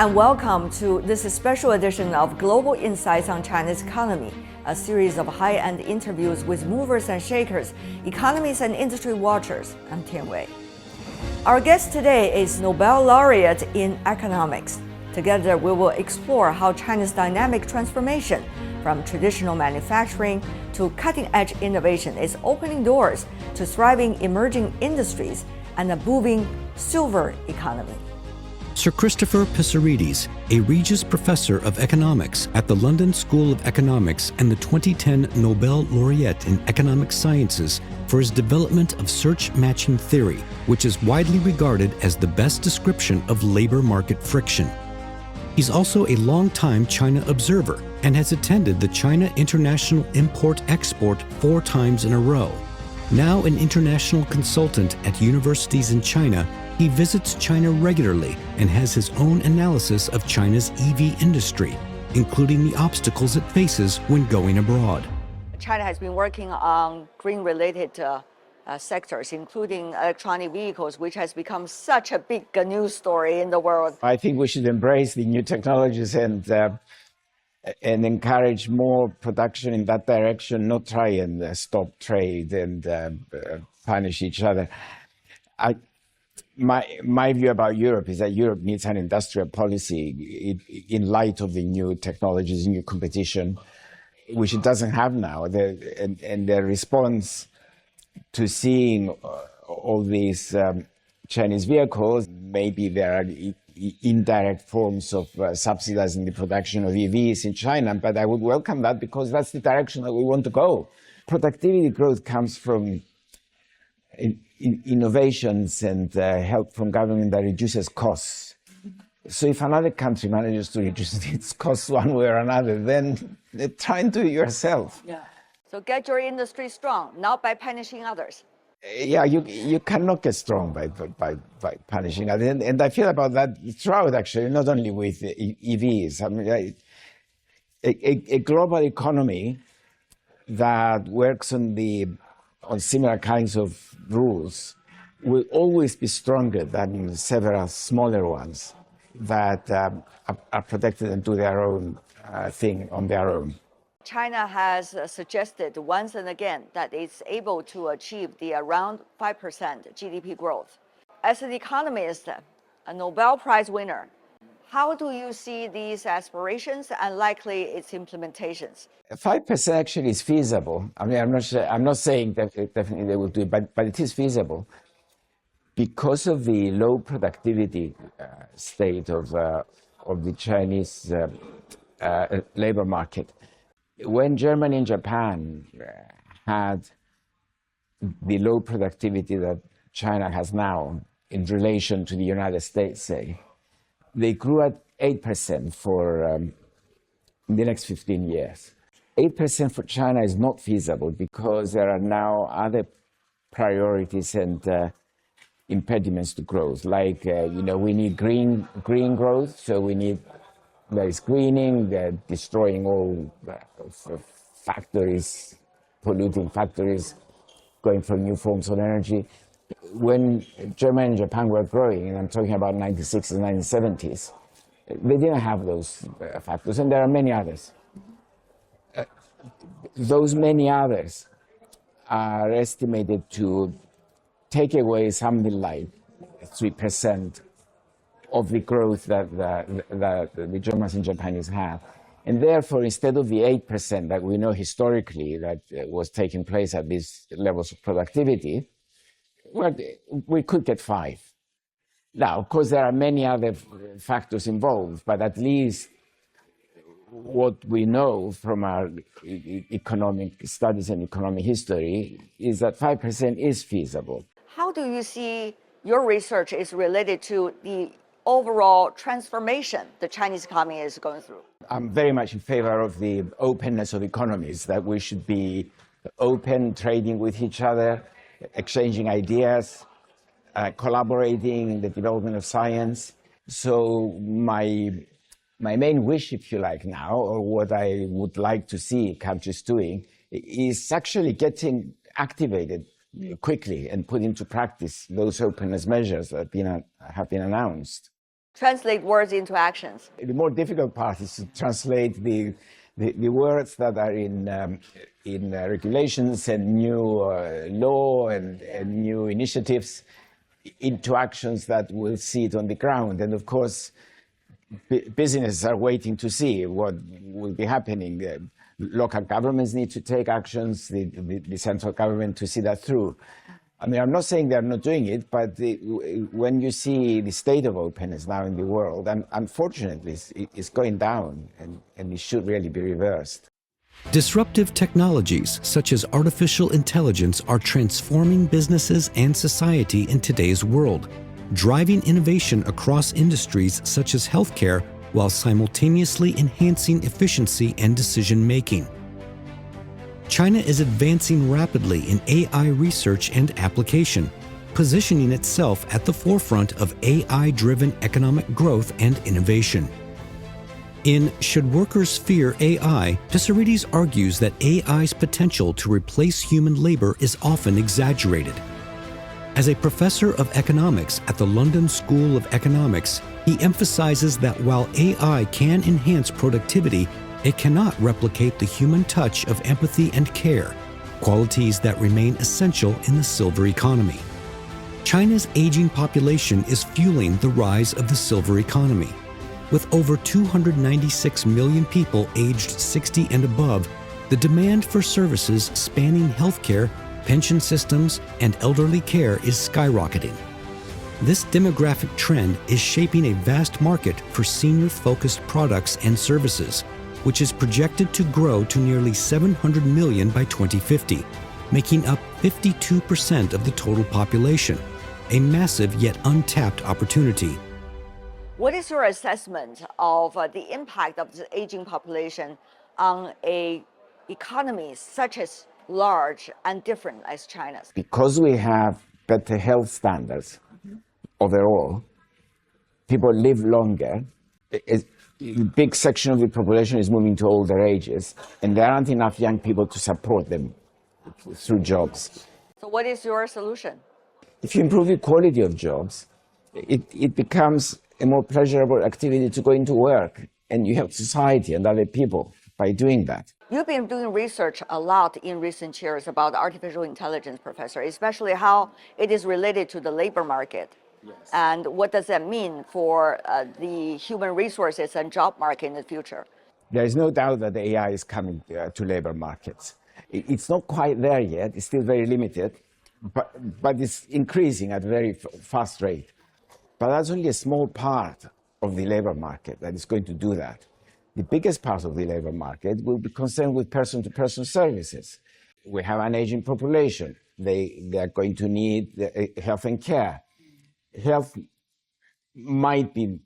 and welcome to this special edition of Global Insights on China's Economy, a series of high-end interviews with movers and shakers, economists and industry watchers. I'm Tian Wei. Our guest today is Nobel laureate in economics. Together, we will explore how China's dynamic transformation from traditional manufacturing to cutting-edge innovation is opening doors to thriving emerging industries and a booming silver economy. Sir Christopher Pissarides, a Regius Professor of Economics at the London School of Economics and the 2010 Nobel laureate in Economic Sciences for his development of search-matching theory, which is widely regarded as the best description of labor market friction. He's also a long-time China observer and has attended the China International Import-Export 4 times in a row. Now an international consultant at universities in China, he visits China regularly and has his own analysis of China's EV industry, including the obstacles it faces when going abroad. China has been working on green-related sectors, including electronic vehicles, which has become such a big news story in the world. I think we should embrace the new technologies and encourage more production in that direction, not try and stop trade and punish each other. My view about Europe is that Europe needs an industrial policy in light of the new technologies, new competition, which it doesn't have now. And the response to seeing all these Chinese vehicles, maybe there are indirect forms of subsidizing the production of EVs in China, but I would welcome that because that's the direction that we want to go. Productivity growth comes from innovations and help from government that reduces costs. So if another country manages to reduce its costs one way or another, then try and do it yourself. Yeah. So get your industry strong, not by punishing others. Yeah, you cannot get strong by punishing others. And I feel about that throughout, actually, not only with EVs. I mean, a global economy that works on similar kinds of rules will always be stronger than several smaller ones that are protected and do their own thing on their own. China has suggested once and again that it's able to achieve the around 5% GDP growth. As an economist, a Nobel Prize winner, how do you see these aspirations and likely its implementations? 5% actually is feasible. I mean, I'm not saying that definitely they will do it, but it is feasible because of the low productivity state of the Chinese labor market. When Germany and Japan had the low productivity that China has now in relation to the United States, say, they grew at 8% for the next 15 years. 8% for China is not feasible because there are now other priorities and impediments to growth. Like, we need green growth, so there is greening, destroying all factories, polluting factories, going for new forms of energy. When Germany and Japan were growing, and I'm talking about 1960s and 1970s, they didn't have those factors, and there are many others. Those many others are estimated to take away something like 3% of the growth that the Germans and Japanese have. And therefore, instead of the 8% that we know historically that was taking place at these levels of productivity, well, we could get 5%. Now, of course, there are many other factors involved, but at least what we know from our economic studies and economic history is that 5% is feasible. How do you see your research is related to the overall transformation the Chinese economy is going through? I'm very much in favor of the openness of economies, that we should be open, trading with each other, exchanging ideas, collaborating in the development of science. So my main wish, if you like now, or what I would like to see countries doing, is actually getting activated quickly and put into practice those openness measures that have been announced. translate words into actions. The more difficult part is to translate the words that are in regulations and new law and new initiatives into actions that will see it on the ground. And of course, businesses are waiting to see what will be happening. Local governments need to take actions, the central government to see that through. I mean, I'm not saying they're not doing it, but when you see the state of openness now in the world, and unfortunately, it's going down, and it should really be reversed. Disruptive technologies such as artificial intelligence are transforming businesses and society in today's world, driving innovation across industries such as healthcare while simultaneously enhancing efficiency and decision-making. China is advancing rapidly in AI research and application, positioning itself at the forefront of AI-driven economic growth and innovation. In Should Workers Fear AI?, Pissarides argues that AI's potential to replace human labor is often exaggerated. As a professor of economics at the London School of Economics, he emphasizes that while AI can enhance productivity, it cannot replicate the human touch of empathy and care, qualities that remain essential in the silver economy. China's aging population is fueling the rise of the silver economy. With over 296 million people aged 60 and above, the demand for services spanning healthcare, pension systems, and elderly care is skyrocketing. This demographic trend is shaping a vast market for senior-focused products and services, which is projected to grow to nearly 700 million by 2050, making up 52% of the total population, a massive yet untapped opportunity. What is your assessment of the impact of the aging population on an economy such as large and different as China's? Because we have better health standards overall, people live longer. A big section of the population is moving to older ages, and there aren't enough young people to support them through jobs. So what is your solution? If you improve the quality of jobs, it becomes a more pleasurable activity to go into work, and you help society and other people by doing that. You've been doing research a lot in recent years about artificial intelligence, Professor, especially how it is related to the labor market. Yes. And what does that mean for the human resources and job market in the future? There is no doubt that the AI is coming to labor markets. It's not quite there yet. It's still very limited, but it's increasing at a very fast rate. But that's only a small part of the labor market that is going to do that. The biggest part of the labor market will be concerned with person-to-person services. We have an aging population. They are going to need health and care. Health might move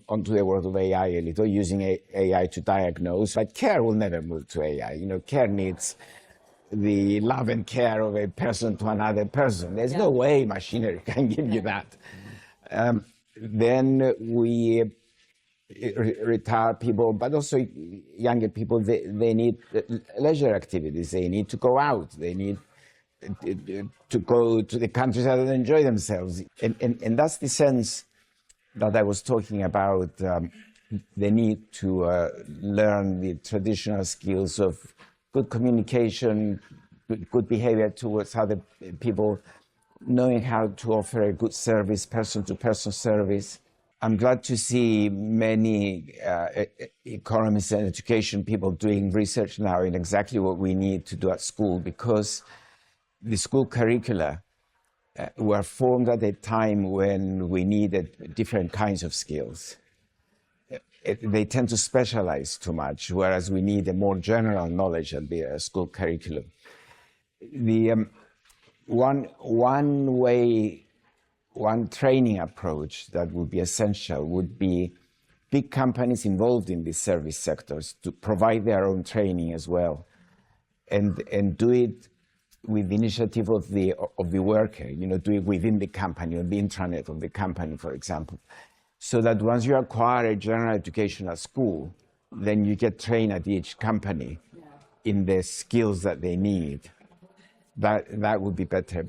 on to the world of AI a little, using AI to diagnose, but care will never move to AI. You know, care needs the love and care of a person to another person. There's no way machinery can give you that. Then we retire people, but also younger people, they need leisure activities. They need to go out. They need to go to the countryside and enjoy themselves. And that's the sense that I was talking about, the need to learn the traditional skills of good communication, good behavior towards other people, knowing how to offer a good service, person-to-person service. I'm glad to see many economists and education people doing research now in exactly what we need to do at school, because the school curricula were formed at a time when we needed different kinds of skills. They tend to specialize too much, whereas we need a more general knowledge at the school curriculum. The one training approach that would be essential would be big companies involved in these service sectors to provide their own training as well, and do it with the initiative of the worker. You know, do it within the company, on the intranet of the company, for example, so that once you acquire a general education at school, then you get trained at each company in the skills that they need. That would be better.